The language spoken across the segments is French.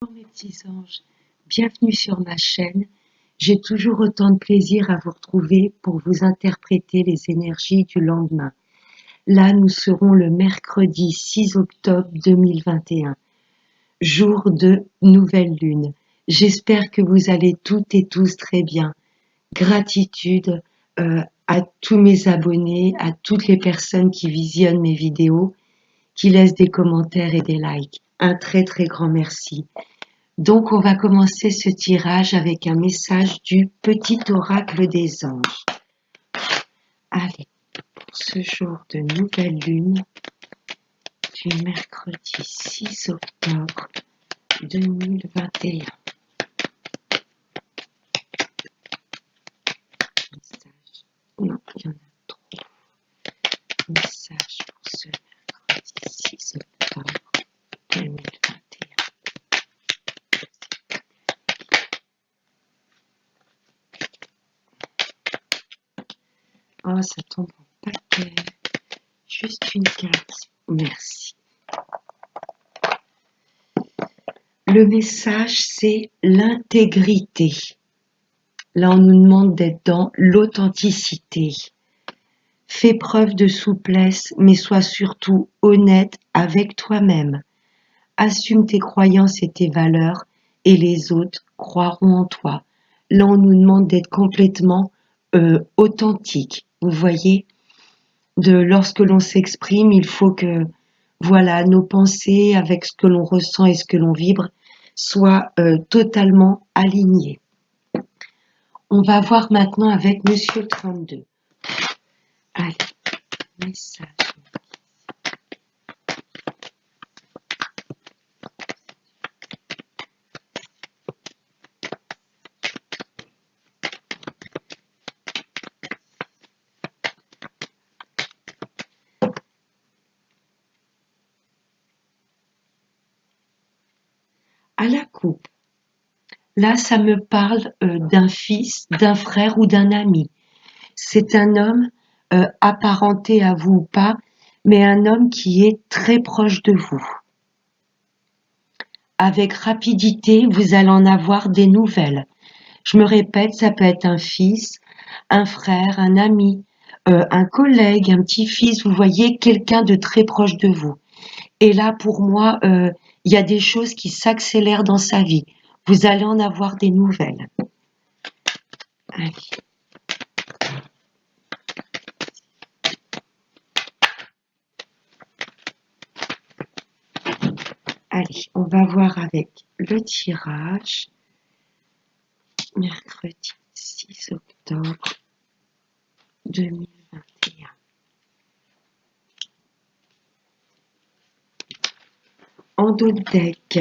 Bonjour mes petits anges, bienvenue sur ma chaîne. J'ai toujours autant de plaisir à vous retrouver pour vous interpréter les énergies du lendemain. Là, nous serons le mercredi 6 octobre 2021, jour de nouvelle lune. J'espère que vous allez toutes et tous très bien. Gratitude à tous mes abonnés, à toutes les personnes qui visionnent mes vidéos, qui laissent des commentaires et des likes. Un très très grand merci. Donc, on va commencer ce tirage avec un message du petit oracle des anges. Allez, pour ce jour de nouvelle lune du mercredi 6 octobre 2021. Message. Non, il y en a trop. Message pour ce mercredi 6 octobre 2021. Oh, ça tombe en paquet. Juste une carte. Merci. Le message, c'est l'intégrité. Là, on nous demande d'être dans l'authenticité. Fais preuve de souplesse, mais sois surtout honnête avec toi-même. Assume tes croyances et tes valeurs, et les autres croiront en toi. Là, on nous demande d'être complètement authentique. Vous voyez, lorsque l'on s'exprime, il faut que, voilà, nos pensées avec ce que l'on ressent et ce que l'on vibre soient totalement alignées. On va voir maintenant avec Monsieur 32. Allez, message. À la coupe. Là, ça me parle d'un fils, d'un frère ou d'un ami. C'est un homme apparenté à vous ou pas, mais un homme qui est très proche de vous. Avec rapidité, vous allez en avoir des nouvelles. Je me répète, ça peut être un fils, un frère, un ami, un collègue, un petit-fils, vous voyez, quelqu'un de très proche de vous. Et là, pour moi, il y a des choses qui s'accélèrent dans sa vie. Vous allez en avoir des nouvelles. Allez. Allez, on va voir avec le tirage. Mercredi 6 octobre 2021. En dos de deck.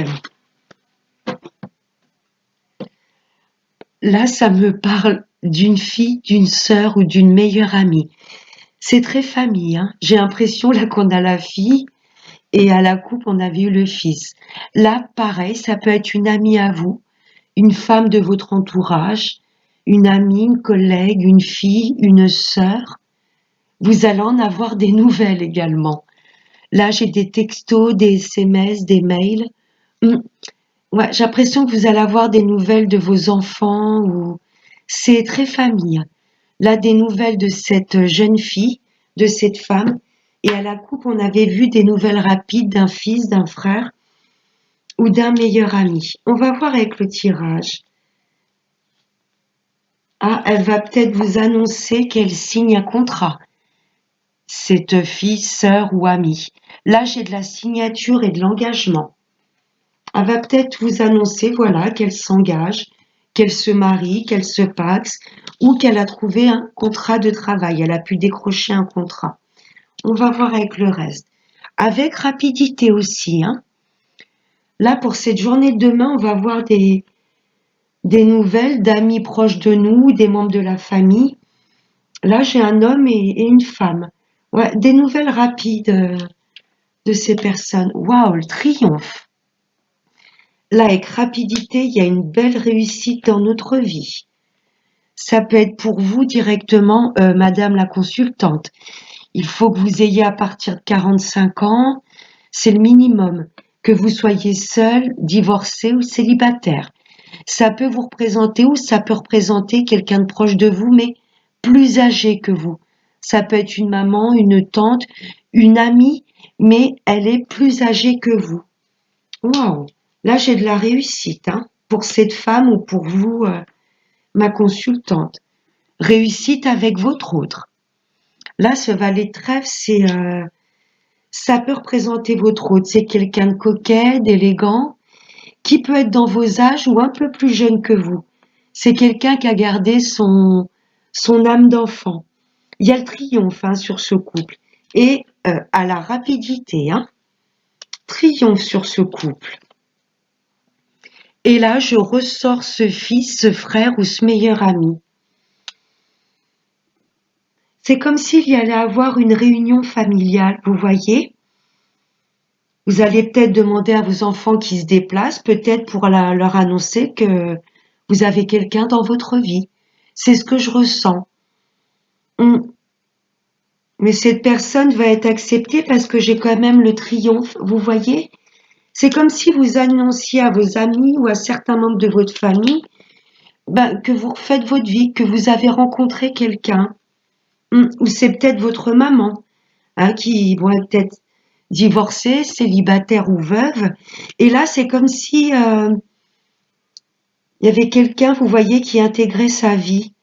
Là, ça me parle d'une fille, d'une sœur ou d'une meilleure amie. C'est très famille, hein. J'ai l'impression là qu'on a la fille et à la coupe on avait eu le fils. Là, pareil, ça peut être une amie à vous, une femme de votre entourage, une amie, une collègue, une fille, une sœur. Vous allez en avoir des nouvelles également. Là, j'ai des textos, des SMS, des mails. Ouais, j'ai l'impression que vous allez avoir des nouvelles de vos enfants ou c'est très famille. Là, des nouvelles de cette jeune fille, de cette femme. Et à la coupe, on avait vu des nouvelles rapides d'un fils, d'un frère ou d'un meilleur ami. On va voir avec le tirage. Ah, elle va peut-être vous annoncer qu'elle signe un contrat. Cette fille, sœur ou amie. Là, j'ai de la signature et de l'engagement. Elle va peut-être vous annoncer, voilà, qu'elle s'engage, qu'elle se marie, qu'elle se paxe ou qu'elle a trouvé un contrat de travail. Elle a pu décrocher un contrat. On va voir avec le reste. Avec rapidité aussi, hein. Là, pour cette journée de demain, on va voir des nouvelles d'amis proches de nous, des membres de la famille. Là, j'ai un homme et une femme. Ouais, des nouvelles rapides de ces personnes. Waouh, le triomphe. Là, avec rapidité, il y a une belle réussite dans notre vie. Ça peut être pour vous directement, Madame la consultante. Il faut que vous ayez à partir de 45 ans, c'est le minimum, que vous soyez seul, divorcé ou célibataire. Ça peut vous représenter ou ça peut représenter quelqu'un de proche de vous, mais plus âgé que vous. Ça peut être une maman, une tante, une amie, mais elle est plus âgée que vous. Waouh! Là, j'ai de la réussite, hein, pour cette femme ou pour vous, ma consultante. Réussite avec votre autre. Là, ce valet de trèfle, ça peut représenter votre autre. C'est quelqu'un de coquet, d'élégant, qui peut être dans vos âges ou un peu plus jeune que vous. C'est quelqu'un qui a gardé son âme d'enfant. Il y a le triomphe, hein, sur ce couple. Et à la rapidité, hein. Triomphe sur ce couple. Et là, je ressors ce fils, ce frère ou ce meilleur ami. C'est comme s'il y allait avoir une réunion familiale, vous voyez? Vous allez peut-être demander à vos enfants qui se déplacent, peut-être pour leur annoncer que vous avez quelqu'un dans votre vie. C'est ce que je ressens. Mais cette personne va être acceptée parce que j'ai quand même le triomphe, vous voyez? C'est comme si vous annonciez à vos amis ou à certains membres de votre famille que vous refaites votre vie, que vous avez rencontré quelqu'un. Ou c'est peut-être votre maman, hein, qui est peut-être divorcée, célibataire ou veuve. Et là, c'est comme si il y avait quelqu'un, vous voyez, qui intégrait sa vie.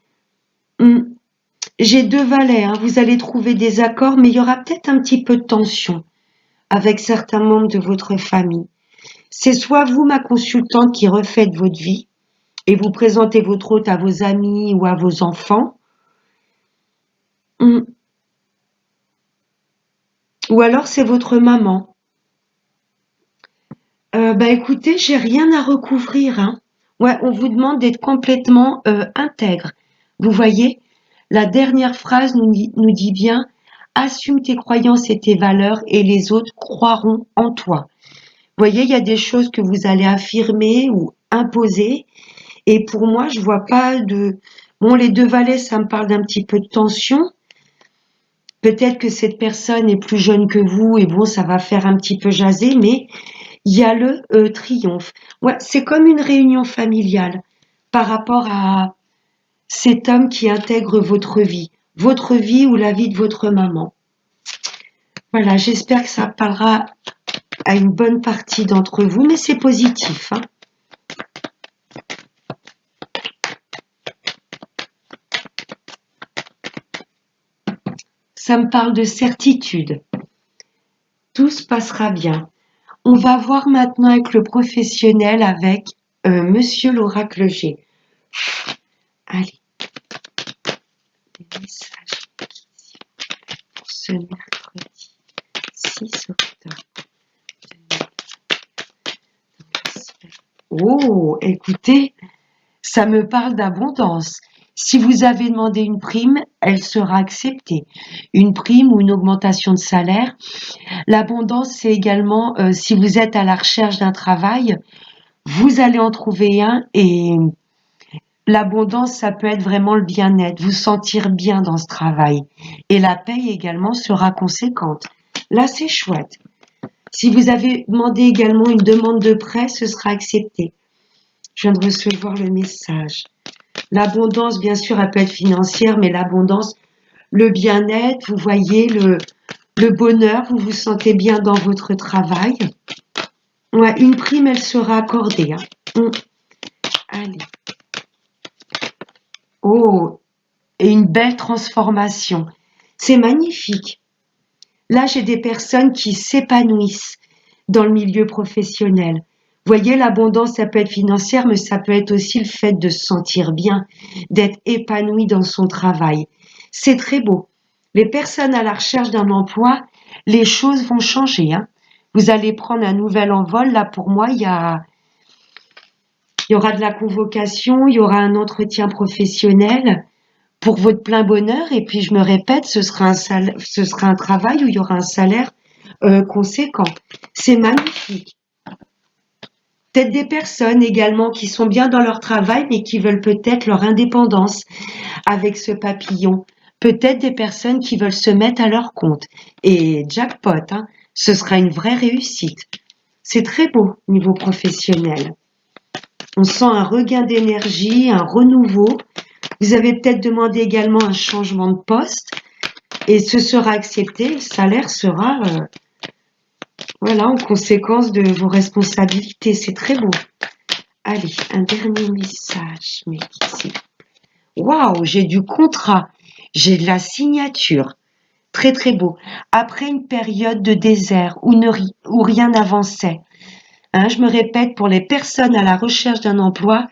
J'ai deux valets, hein, vous allez trouver des accords, mais il y aura peut-être un petit peu de tension avec certains membres de votre famille. C'est soit vous, ma consultante, qui refaites votre vie et vous présentez votre hôte à vos amis ou à vos enfants, ou alors c'est votre maman. Écoutez, j'ai rien à recouvrir, hein. Ouais, on vous demande d'être complètement intègre. Vous voyez, la dernière phrase nous dit bien, assume tes croyances et tes valeurs et les autres croiront en toi. Vous voyez, il y a des choses que vous allez affirmer ou imposer. Et pour moi, je vois pas de... Bon, les deux valets, ça me parle d'un petit peu de tension. Peut-être que cette personne est plus jeune que vous et bon, ça va faire un petit peu jaser, mais il y a le triomphe. Ouais, c'est comme une réunion familiale par rapport à cet homme qui intègre votre vie ou la vie de votre maman. Voilà, j'espère que ça parlera à une bonne partie d'entre vous, mais c'est positif, hein. Ça me parle de certitude. Tout se passera bien. On va voir maintenant avec le professionnel, avec Monsieur l'oracle G. Allez, des messages pour ce mercredi 6 octobre 2020. Oh, écoutez, ça me parle d'abondance. Si vous avez demandé une prime, elle sera acceptée. Une prime ou une augmentation de salaire. L'abondance, c'est également, si vous êtes à la recherche d'un travail, vous allez en trouver un et l'abondance, ça peut être vraiment le bien-être, vous sentir bien dans ce travail. Et la paye également sera conséquente. Là, c'est chouette. Si vous avez demandé également une demande de prêt, ce sera accepté. Je viens de recevoir le message. L'abondance, bien sûr, elle peut être financière, mais l'abondance, le bien-être, vous voyez, le bonheur, vous vous sentez bien dans votre travail. Ouais, une prime, elle sera accordée, hein. Allez. Oh, et une belle transformation. C'est magnifique. Là, j'ai des personnes qui s'épanouissent dans le milieu professionnel. Vous voyez, l'abondance, ça peut être financière, mais ça peut être aussi le fait de se sentir bien, d'être épanoui dans son travail. C'est très beau. Les personnes à la recherche d'un emploi, les choses vont changer, hein. Vous allez prendre un nouvel envol. Là, pour moi, il y aura de la convocation, il y aura un entretien professionnel pour votre plein bonheur. Et puis, je me répète, ce sera un travail où il y aura un salaire conséquent. C'est magnifique. Peut-être des personnes également qui sont bien dans leur travail, mais qui veulent peut-être leur indépendance avec ce papillon. Peut-être des personnes qui veulent se mettre à leur compte. Et jackpot, hein, ce sera une vraie réussite. C'est très beau niveau professionnel. On sent un regain d'énergie, un renouveau. Vous avez peut-être demandé également un changement de poste et ce sera accepté. Le salaire sera voilà, en conséquence de vos responsabilités. C'est très beau. Allez, un dernier message. Mais ici. Waouh, j'ai du contrat. J'ai de la signature. Très très beau. Après une période de désert où rien n'avançait. Hein, je me répète, pour les personnes à la recherche d'un emploi,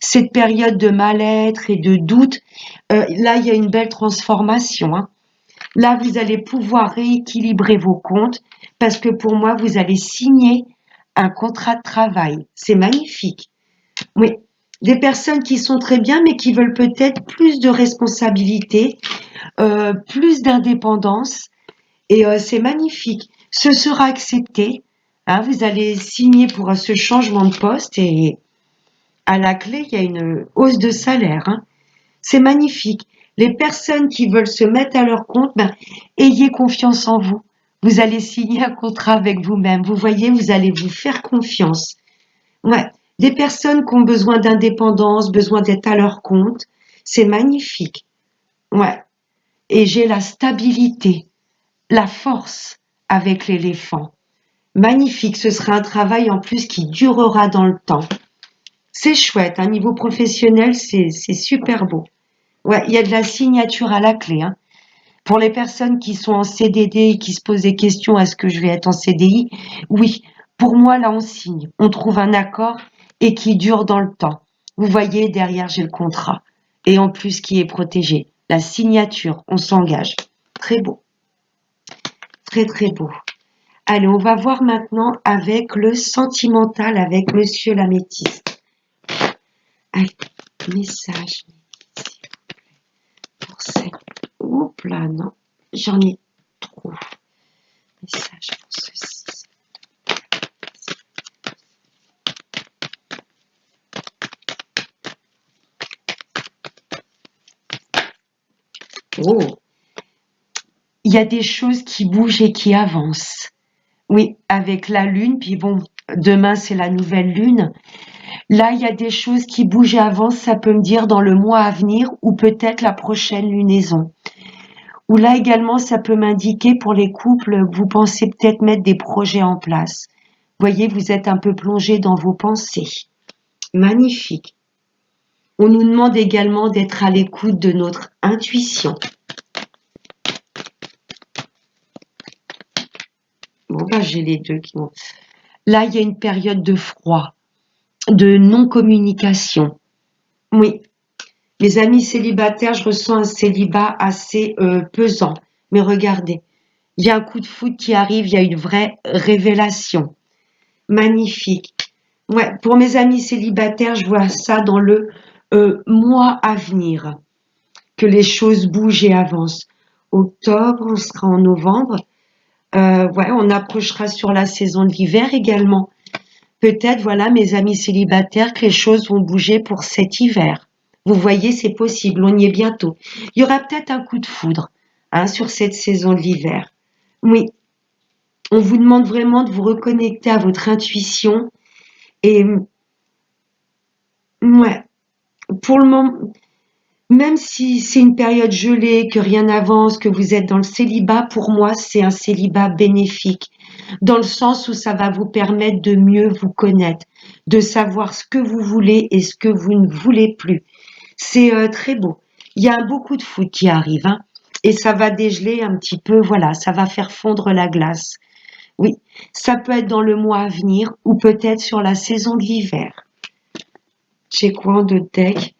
cette période de mal-être et de doute, là, il y a une belle transformation. Hein. Là, vous allez pouvoir rééquilibrer vos comptes parce que pour moi, vous allez signer un contrat de travail. C'est magnifique. Oui, des personnes qui sont très bien, mais qui veulent peut-être plus de responsabilité, plus d'indépendance. Et c'est magnifique. Ce sera accepté. Hein, vous allez signer pour ce changement de poste et à la clé, il y a une hausse de salaire. Hein. C'est magnifique. Les personnes qui veulent se mettre à leur compte, ben, ayez confiance en vous. Vous allez signer un contrat avec vous-même. Vous voyez, vous allez vous faire confiance. Ouais. Des personnes qui ont besoin d'indépendance, besoin d'être à leur compte, c'est magnifique. Ouais. Et j'ai la stabilité, la force avec l'éléphant. Magnifique, ce sera un travail en plus qui durera dans le temps. C'est chouette, un niveau professionnel, c'est super beau. Ouais, il y a de la signature à la clé. Hein. Pour les personnes qui sont en CDD et qui se posent des questions, est-ce que je vais être en CDI? Oui, pour moi, là, on signe. On trouve un accord et qui dure dans le temps. Vous voyez, derrière, j'ai le contrat. Et en plus, qui est protégé. La signature, on s'engage. Très beau. Très, très beau. Allez, on va voir maintenant avec le sentimental, avec Monsieur l'améthyste. Allez, message pour cette... Oups là, non, j'en ai trop. Message pour ceci. Oh, il y a des choses qui bougent et qui avancent. Oui, avec la lune, puis bon, demain c'est la nouvelle lune. Là, il y a des choses qui bougent et avancent, ça peut me dire dans le mois à venir ou peut-être la prochaine lunaison. Ou là également, ça peut m'indiquer pour les couples que vous pensez peut-être mettre des projets en place. Voyez, vous êtes un peu plongé dans vos pensées. Magnifique. On nous demande également d'être à l'écoute de notre intuition. Bon, bah, j'ai les deux qui vont. Là, il y a une période de froid, de non-communication. Oui, mes amis célibataires, je ressens un célibat assez pesant. Mais regardez, il y a un coup de foudre qui arrive, il y a une vraie révélation. Magnifique. Ouais, pour mes amis célibataires, je vois ça dans le mois à venir, que les choses bougent et avancent. Octobre, on sera en novembre. Ouais, on approchera sur la saison de l'hiver également. Peut-être, voilà, mes amis célibataires, que les choses vont bouger pour cet hiver. Vous voyez, c'est possible, on y est bientôt. Il y aura peut-être un coup de foudre hein, sur cette saison de l'hiver. Oui, on vous demande vraiment de vous reconnecter à votre intuition et ouais, pour le moment, même si c'est une période gelée, que rien n'avance, que vous êtes dans le célibat, pour moi, c'est un célibat bénéfique, dans le sens où ça va vous permettre de mieux vous connaître, de savoir ce que vous voulez et ce que vous ne voulez plus. C'est très beau. Il y a un beau coup de foot qui arrive, hein, et ça va dégeler un petit peu, voilà, ça va faire fondre la glace. Oui, ça peut être dans le mois à venir ou peut-être sur la saison de l'hiver. J'ai quoi en deux deck?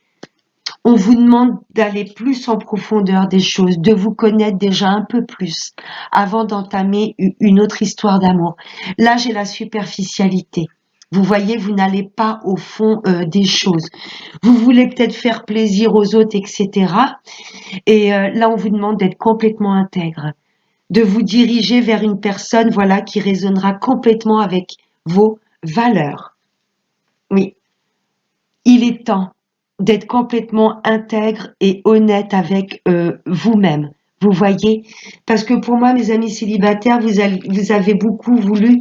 On vous demande d'aller plus en profondeur des choses, de vous connaître déjà un peu plus avant d'entamer une autre histoire d'amour. Là, j'ai la superficialité. Vous voyez, vous n'allez pas au fond des choses. Vous voulez peut-être faire plaisir aux autres, etc. Et là, on vous demande d'être complètement intègre, de vous diriger vers une personne, voilà, qui résonnera complètement avec vos valeurs. Oui, il est temps d'être complètement intègre et honnête avec vous-même. Vous voyez? Parce que pour moi, mes amis célibataires, vous avez beaucoup voulu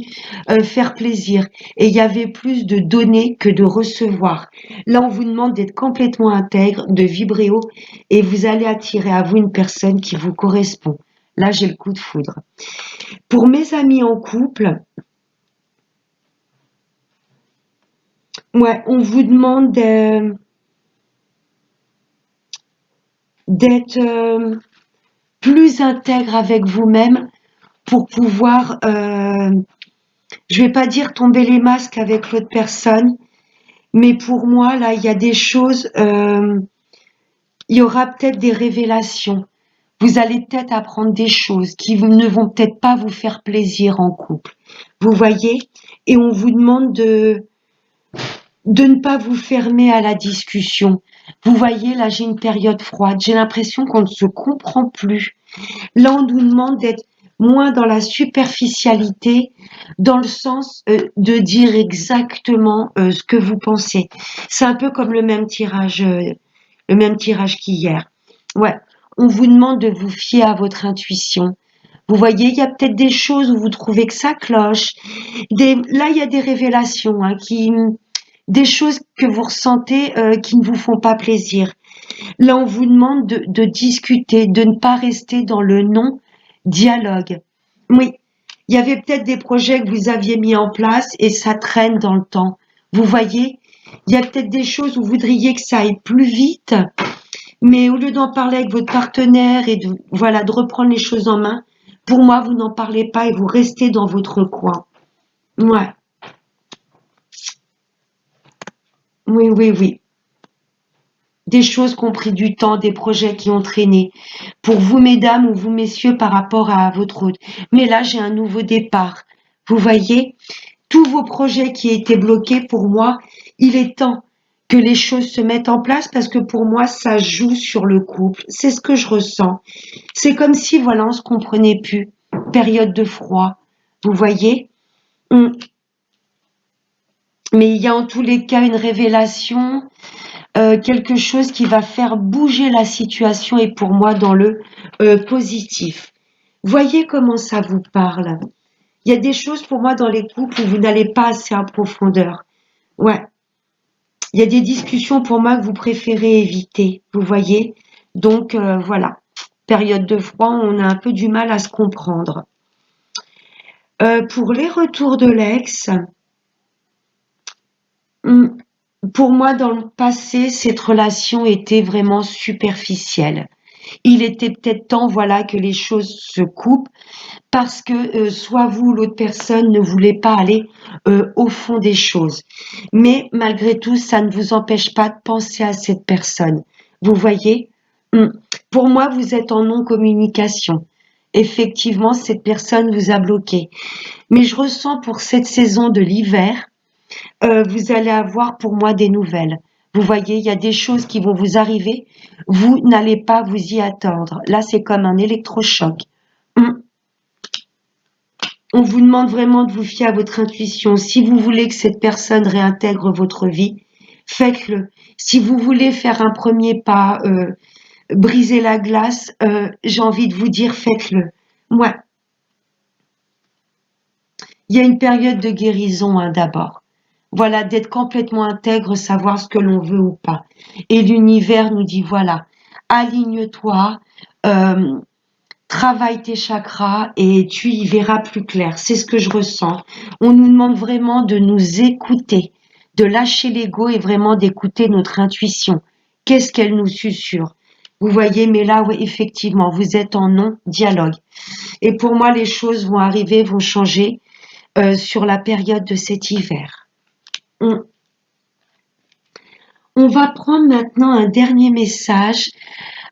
faire plaisir. Et il y avait plus de donner que de recevoir. Là, on vous demande d'être complètement intègre, de vibrer haut, et vous allez attirer à vous une personne qui vous correspond. Là, j'ai le coup de foudre. Pour mes amis en couple, ouais, on vous demande d'être plus intègre avec vous-même pour pouvoir, je vais pas dire tomber les masques avec l'autre personne, mais pour moi, là, il y a des choses, il y aura peut-être des révélations. Vous allez peut-être apprendre des choses qui ne vont peut-être pas vous faire plaisir en couple. Vous voyez? Et on vous demande de ne pas vous fermer à la discussion. Vous voyez, là, j'ai une période froide. J'ai l'impression qu'on ne se comprend plus. Là, on nous demande d'être moins dans la superficialité, dans le sens de dire exactement ce que vous pensez. C'est un peu comme le même tirage qu'hier. Ouais, on vous demande de vous fier à votre intuition. Vous voyez, il y a peut-être des choses où vous trouvez que ça cloche. Là, il y a des révélations, hein, des choses que vous ressentez qui ne vous font pas plaisir. Là, on vous demande de discuter, de ne pas rester dans le non-dialogue. Oui, il y avait peut-être des projets que vous aviez mis en place et ça traîne dans le temps. Vous voyez, il y a peut-être des choses où vous voudriez que ça aille plus vite, mais au lieu d'en parler avec votre partenaire et voilà, de reprendre les choses en main, pour moi, vous n'en parlez pas et vous restez dans votre coin. Ouais, oui, oui, oui. Des choses qui ont pris du temps, des projets qui ont traîné. Pour vous, mesdames, ou vous, messieurs, par rapport à votre autre. Mais là, j'ai un nouveau départ. Vous voyez, tous vos projets qui étaient bloqués, pour moi, il est temps que les choses se mettent en place parce que pour moi, ça joue sur le couple. C'est ce que je ressens. C'est comme si, voilà, on se comprenait plus. Période de froid. Vous voyez? Hum. Mais il y a en tous les cas une révélation, quelque chose qui va faire bouger la situation et pour moi dans le positif. Voyez comment ça vous parle. Il y a des choses pour moi dans les couples où vous n'allez pas assez en profondeur. Ouais, il y a des discussions pour moi que vous préférez éviter. Vous voyez? Donc voilà, période de froid, on a un peu du mal à se comprendre. Pour les retours de l'ex, hum, pour moi dans le passé, cette relation était vraiment superficielle. Il était peut-être temps, voilà, que les choses se coupent parce que soit vous ou l'autre personne ne voulait pas aller au fond des choses. Mais malgré tout, ça ne vous empêche pas de penser à cette personne. Vous voyez? Hum. Pour moi, vous êtes en non-communication. Effectivement, cette personne vous a bloqué. Mais je ressens pour cette saison de l'hiver, vous allez avoir pour moi des nouvelles. Vous voyez, il y a des choses qui vont vous arriver. Vous n'allez pas vous y attendre. Là, c'est comme un électrochoc. Hum. On vous demande vraiment de vous fier à votre intuition. Si vous voulez que cette personne réintègre votre vie, faites-le. Si vous voulez faire un premier pas, briser la glace, j'ai envie de vous dire faites-le. Moi, il y a une période de guérison hein, d'abord. Voilà, d'être complètement intègre, savoir ce que l'on veut ou pas. Et l'univers nous dit voilà, aligne-toi, euh, travaille tes chakras et tu y verras plus clair. C'est ce que je ressens. On nous demande vraiment de nous écouter, de lâcher l'ego et vraiment d'écouter notre intuition. Qu'est-ce qu'elle nous susurre? Vous voyez, mais là, oui, effectivement, vous êtes en non-dialogue. Et pour moi, les choses vont arriver, vont changer sur la période de cet hiver. On, on va prendre maintenant un dernier message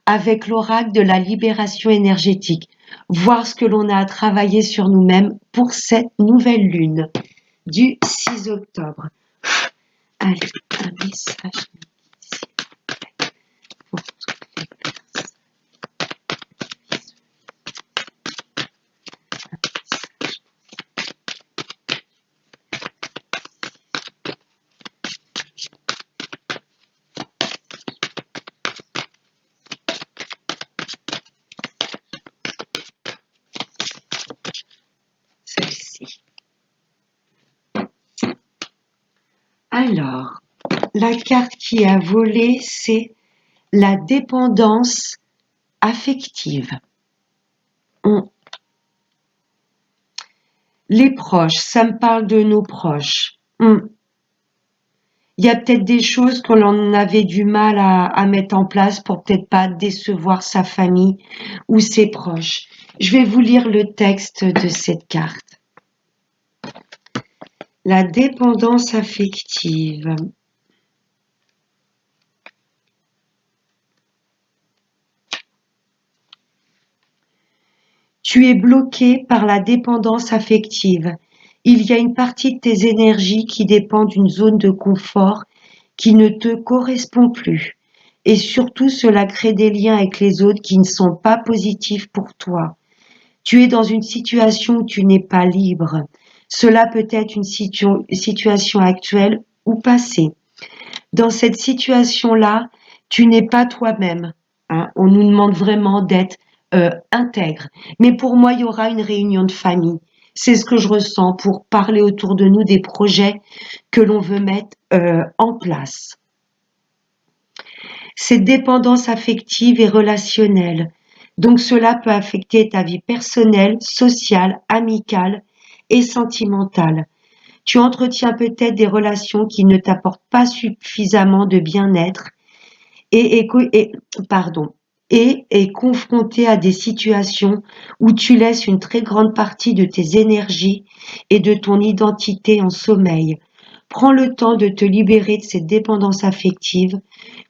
avec l'oracle de la libération énergétique, voir ce que l'on a à travailler sur nous-mêmes pour cette nouvelle lune du 6 octobre. Allez, un message pour toutes les personnes. Alors, la carte qui a volé, c'est la dépendance affective. Les proches, ça me parle de nos proches. Il y a peut-être des choses qu'on en avait du mal à mettre en place pour peut-être pas décevoir sa famille ou ses proches. Je vais vous lire le texte de cette carte. La dépendance affective. Tu es bloqué par la dépendance affective. Il y a une partie de tes énergies qui dépend d'une zone de confort qui ne te correspond plus. Et surtout, cela crée des liens avec les autres qui ne sont pas positifs pour toi. Tu es dans une situation où tu n'es pas libre. Cela peut être une situation actuelle ou passée. Dans cette situation-là, tu n'es pas toi-même. On nous demande vraiment d'être intègre. Mais pour moi, il y aura une réunion de famille. C'est ce que je ressens pour parler autour de nous des projets que l'on veut mettre en place. Cette dépendance affective et relationnelle. Donc cela peut affecter ta vie personnelle, sociale, amicale et sentimentale. Tu entretiens peut-être des relations qui ne t'apportent pas suffisamment de bien-être et est confronté à des situations où tu laisses une très grande partie de tes énergies et de ton identité en sommeil. Prends le temps de te libérer de cette dépendance affective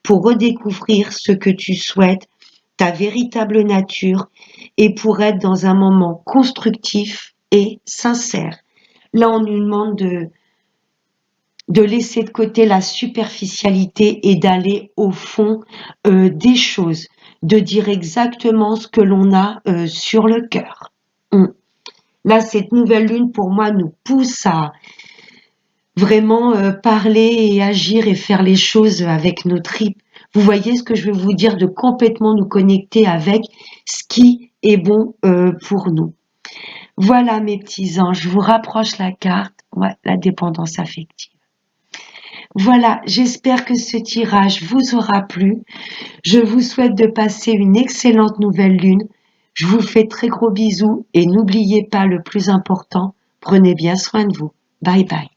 pour redécouvrir ce que tu souhaites, ta véritable nature, et pour être dans un moment constructif et sincère. Là, on nous demande de laisser de côté la superficialité et d'aller au fond des choses, de dire exactement ce que l'on a sur le cœur. Là, cette nouvelle lune, pour moi, nous pousse à vraiment parler et agir et faire les choses avec nos tripes. Vous voyez ce que je veux vous dire, de complètement nous connecter avec ce qui est bon pour nous. Voilà mes petits anges, je vous rapproche la carte, ouais, la dépendance affective. Voilà, j'espère que ce tirage vous aura plu. Je vous souhaite de passer une excellente nouvelle lune. Je vous fais très gros bisous et n'oubliez pas le plus important, prenez bien soin de vous. Bye bye.